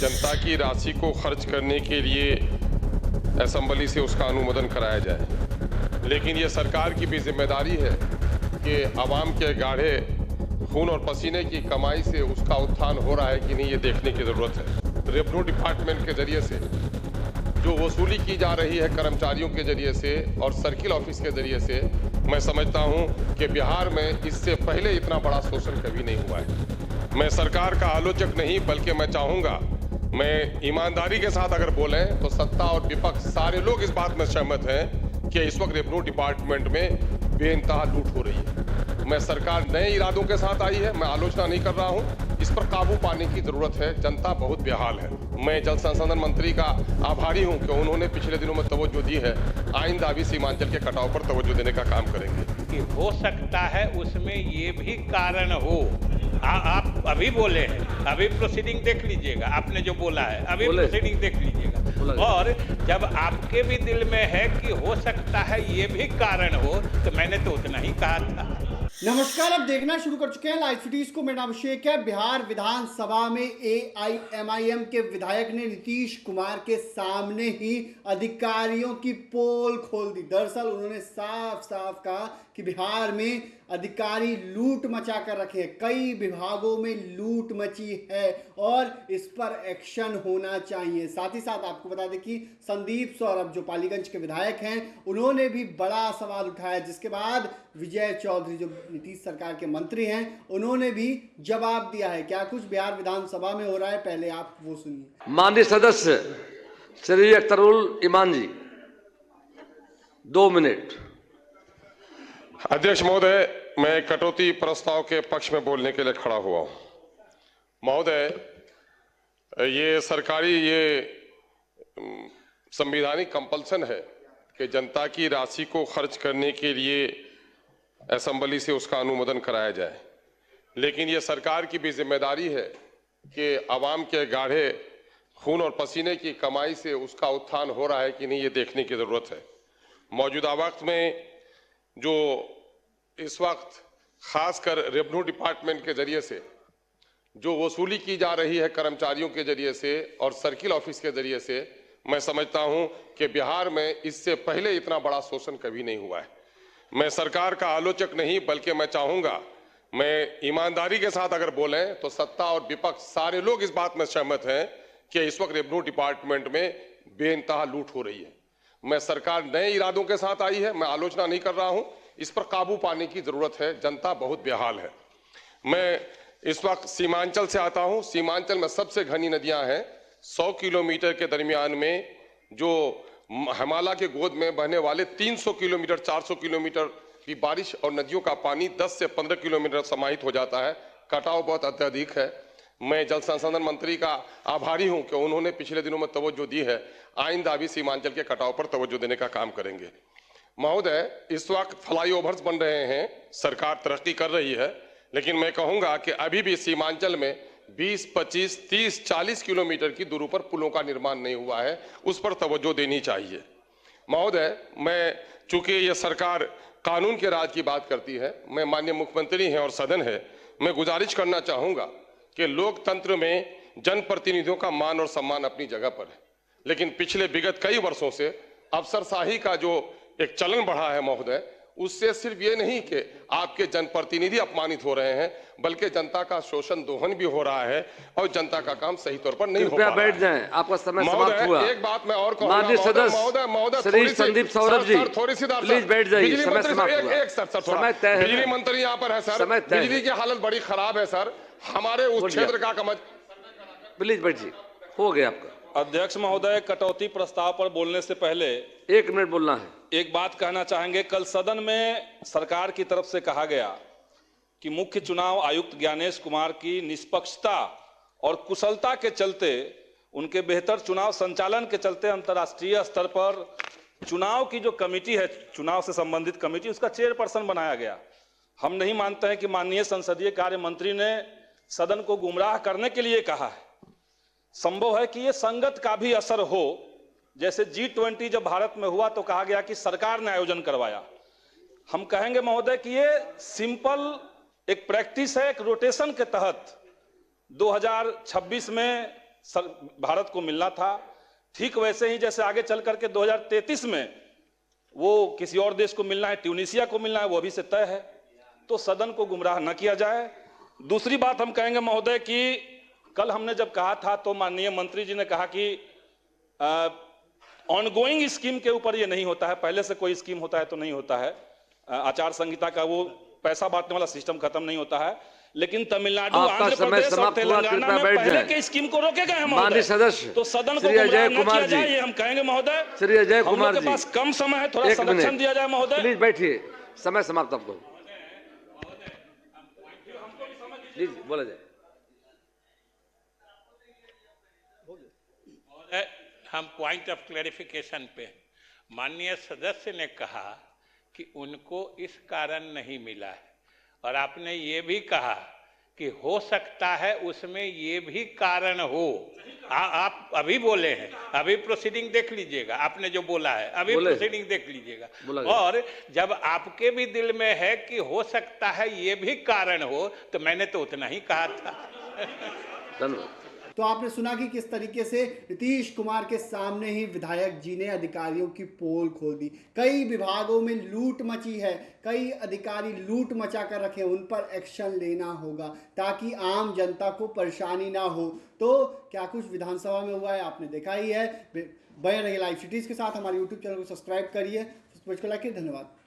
जनता की राशि को खर्च करने के लिए असेंबली से उसका अनुमोदन कराया जाए, लेकिन ये सरकार की भी जिम्मेदारी है कि आवाम के गाढ़े खून और पसीने की कमाई से उसका उत्थान हो रहा है कि नहीं, ये देखने की जरूरत है। रेवेन्यू डिपार्टमेंट के जरिए से जो वसूली की जा रही है कर्मचारियों के जरिए से और सर्किल ऑफिस के जरिए से, मैं समझता हूं कि बिहार में इससे पहले इतना बड़ा शोषण कभी नहीं हुआ है। मैं सरकार का आलोचक नहीं, बल्कि मैं चाहूंगा, मैं ईमानदारी के साथ अगर बोलें तो सत्ता और विपक्ष सारे लोग इस बात में सहमत हैं कि इस वक्त रेवेन्यू डिपार्टमेंट में बेइंतहा लूट हो रही है। मैं सरकार नए इरादों के साथ आई है, मैं आलोचना नहीं कर रहा हूं, इस पर काबू पाने की जरूरत है। जनता बहुत बेहाल है। मैं जल संसाधन मंत्री का आभारी हूं कि उन्होंने पिछले दिनों में तवज्जो दी है। आइंदा भी सीमांचल के कटाव पर तवज्जो देने का काम करेंगे। कि हो सकता है उसमें ये भी कारण हो। आप अभी बोले हैं, अभी प्रोसीडिंग देख लीजिएगा, आपने जो बोला है अभी प्रोसीडिंग देख लीजिएगा, और जब आपके भी दिल में है कि हो सकता है ये भी कारण हो, तो मैंने तो उतना ही कहा था। नमस्कार, अब देखना शुरू कर चुके हैं लाइव सिटीज को। मेरा नाम अभिषेक है। बिहार विधानसभा में AIMIM के विधायक ने नीतीश कुमार के सामने ही अधिकारियों की पोल खोल दी। दरअसल उन्होंने साफ साफ कहा कि बिहार में अधिकारी लूट मचा कर रखे हैं, कई विभागों में लूट मची है और इस पर एक्शन होना चाहिए। साथ ही साथ आपको बता दें कि संदीप सौरभ जो पालीगंज के विधायक हैं, उन्होंने भी बड़ा सवाल उठाया, जिसके बाद विजय चौधरी जो नीतीश सरकार के मंत्री हैं, उन्होंने भी जवाब दिया है। क्या कुछ बिहार विधानसभा में हो रहा है, पहले आप वो सुनिए। माननीय सदस्य श्री अख्तरुल ईमान जी, 2 मिनट। अध्यक्ष महोदय, मैं कटौती प्रस्ताव के पक्ष में बोलने के लिए खड़ा हुआ हूं। महोदय, ये सरकारी संवैधानिक कंपल्सन है कि जनता की राशि को खर्च करने के लिए असेंबली से उसका अनुमोदन कराया जाए, लेकिन ये सरकार की भी जिम्मेदारी है कि आवाम के गाढ़े खून और पसीने की कमाई से उसका उत्थान हो रहा है कि नहीं, ये देखने की जरूरत है। मौजूदा वक्त में जो इस वक्त खासकर रेवेन्यू डिपार्टमेंट के जरिए से जो वसूली की जा रही है कर्मचारियों के जरिए से और सर्किल ऑफिस के जरिए से, मैं समझता हूं कि बिहार में इससे पहले इतना बड़ा शोषण कभी नहीं हुआ है। मैं सरकार का आलोचक नहीं, बल्कि मैं चाहूंगा, मैं ईमानदारी के साथ अगर बोलें तो सत्ता और विपक्ष सारे लोग इस बात में सहमत हैं कि इस वक्त रेवेन्यू डिपार्टमेंट में बेइंतहा लूट हो रही है। मैं सरकार नए इरादों के साथ आई है, मैं आलोचना नहीं कर रहा हूं, इस पर काबू पाने की जरूरत है। जनता बहुत बेहाल है। मैं इस वक्त सीमांचल से आता हूं। सीमांचल में सबसे घनी नदियां हैं। 100 किलोमीटर के दरमियान में जो हिमालय के गोद में बहने वाले 300 किलोमीटर 400 किलोमीटर की बारिश और नदियों का पानी 10 से 15 किलोमीटर समाहित हो जाता है। कटाव बहुत अत्यधिक है। मैं जल संसाधन मंत्री का आभारी हूं कि उन्होंने पिछले दिनों में तवज्जो दी है। आइंदा भी सीमांचल के कटाव पर तवज्जो देने का काम करेंगे। महोदय, इस वक्त फ्लाईओवर्स बन रहे हैं, सरकार तरक्की कर रही है, लेकिन मैं कहूंगा कि अभी भी सीमांचल में 20, 25, 30, 40 किलोमीटर की दूरी पर पुलों का निर्माण नहीं हुआ है, उस पर तवज्जो देनी चाहिए। महोदय, मैं चूंकि यह सरकार कानून के राज की बात करती है, मैं माननीय मुख्यमंत्री हैं और सदन है, मैं गुजारिश करना चाहूंगा कि लोकतंत्र में जनप्रतिनिधियों का मान और सम्मान अपनी जगह पर है, लेकिन पिछले विगत कई वर्षों से अफसरशाही का जो एक चलन बढ़ा है महोदय, उससे सिर्फ ये नहीं कि आपके जनप्रतिनिधि अपमानित हो रहे हैं, बल्कि जनता का शोषण दोहन भी हो रहा है और जनता का काम सही तौर पर नहीं हो पा रहा है। बैठ जाएं, आपका समय समाप्त हुआ। एक बात मैं और कहूंगा महोदय श्री संदीप सौरभ जी, थोड़ी सी प्लीज बैठ जाइए, समय समाप्त हुआ। एक सर थोड़ा, बिजली मंत्री यहाँ पर है सर, बिजली की हालत बड़ी खराब है सर, हमारे उस क्षेत्र का कमज। प्लीज बैठिए, हो गया आपका। अध्यक्ष महोदय, कटौती प्रस्ताव पर बोलने से पहले 1 मिनट बोलना है। एक बात कहना चाहेंगे। कल सदन में सरकार की तरफ से कहा गया कि मुख्य चुनाव आयुक्त ज्ञानेश कुमार की निष्पक्षता और कुशलता के चलते, उनके बेहतर चुनाव संचालन के चलते अंतर्राष्ट्रीय स्तर पर चुनाव की जो कमेटी है, चुनाव से संबंधित कमेटी, उसका चेयरपर्सन बनाया गया। हम नहीं मानते हैं कि माननीय संसदीय कार्य मंत्री ने सदन को गुमराह करने के लिए कहा है। संभव है कि ये संगत का भी असर हो। जैसे G20 जब भारत में हुआ तो कहा गया कि सरकार ने आयोजन करवाया। हम कहेंगे महोदय कि ये सिंपल एक प्रैक्टिस है, एक रोटेशन के तहत 2026 में भारत को मिलना था, ठीक वैसे ही जैसे आगे चल करके 2033 में वो किसी और देश को मिलना है, ट्यूनीशिया को मिलना है, वो अभी से तय है। तो सदन को गुमराह न किया जाए। दूसरी बात हम कहेंगे महोदय कि कल हमने जब कहा था तो माननीय मंत्री जी ने कहा कि ऑनगोइंग स्कीम के ऊपर ये नहीं होता है, पहले से कोई स्कीम होता है तो नहीं होता है, आचार संहिता का वो पैसा बांटने वाला सिस्टम खत्म नहीं होता है। लेकिन तमिलनाडु, आंध्र प्रदेश और तेलंगाना में पहले के स्कीम को रोके गए हैं महोदय। सदस्य तो सदन को गुमराह न किया जाए, ये हम कहेंगे महोदय। श्री अजय कुमार जी, के पास कम समय है, थोड़ा संरक्षण दिया जाए महोदय। प्लीज बैठिए, समय समाप्त आपको। प्लीज बोला जाए। हम पॉइंट ऑफ क्लैरिफिकेशन पे, माननीय सदस्य ने कहा कि उनको इस कारण नहीं मिला है, और आपने ये भी कहा कि हो सकता है उसमें ये भी कारण हो। आप अभी बोले हैं, अभी प्रोसीडिंग देख लीजिएगा, आपने जो बोला है अभी प्रोसीडिंग देख लीजिएगा। और जब आपके भी दिल में है कि हो सकता है ये भी कारण हो, तो मैंने तो उतना ही कहा था। धन्यवाद। तो आपने सुना कि किस तरीके से नीतीश कुमार के सामने ही विधायक जी ने अधिकारियों की पोल खोल दी। कई विभागों में लूट मची है, कई अधिकारी लूट मचा कर रखे, उन पर एक्शन लेना होगा ताकि आम जनता को परेशानी ना हो। तो क्या कुछ विधानसभा में हुआ है आपने देखा ही है। बने रहिए लाइव सिटीज के साथ, हमारे यूट्यूब चैनल को सब्सक्राइब करिए, लाइक करिए। धन्यवाद।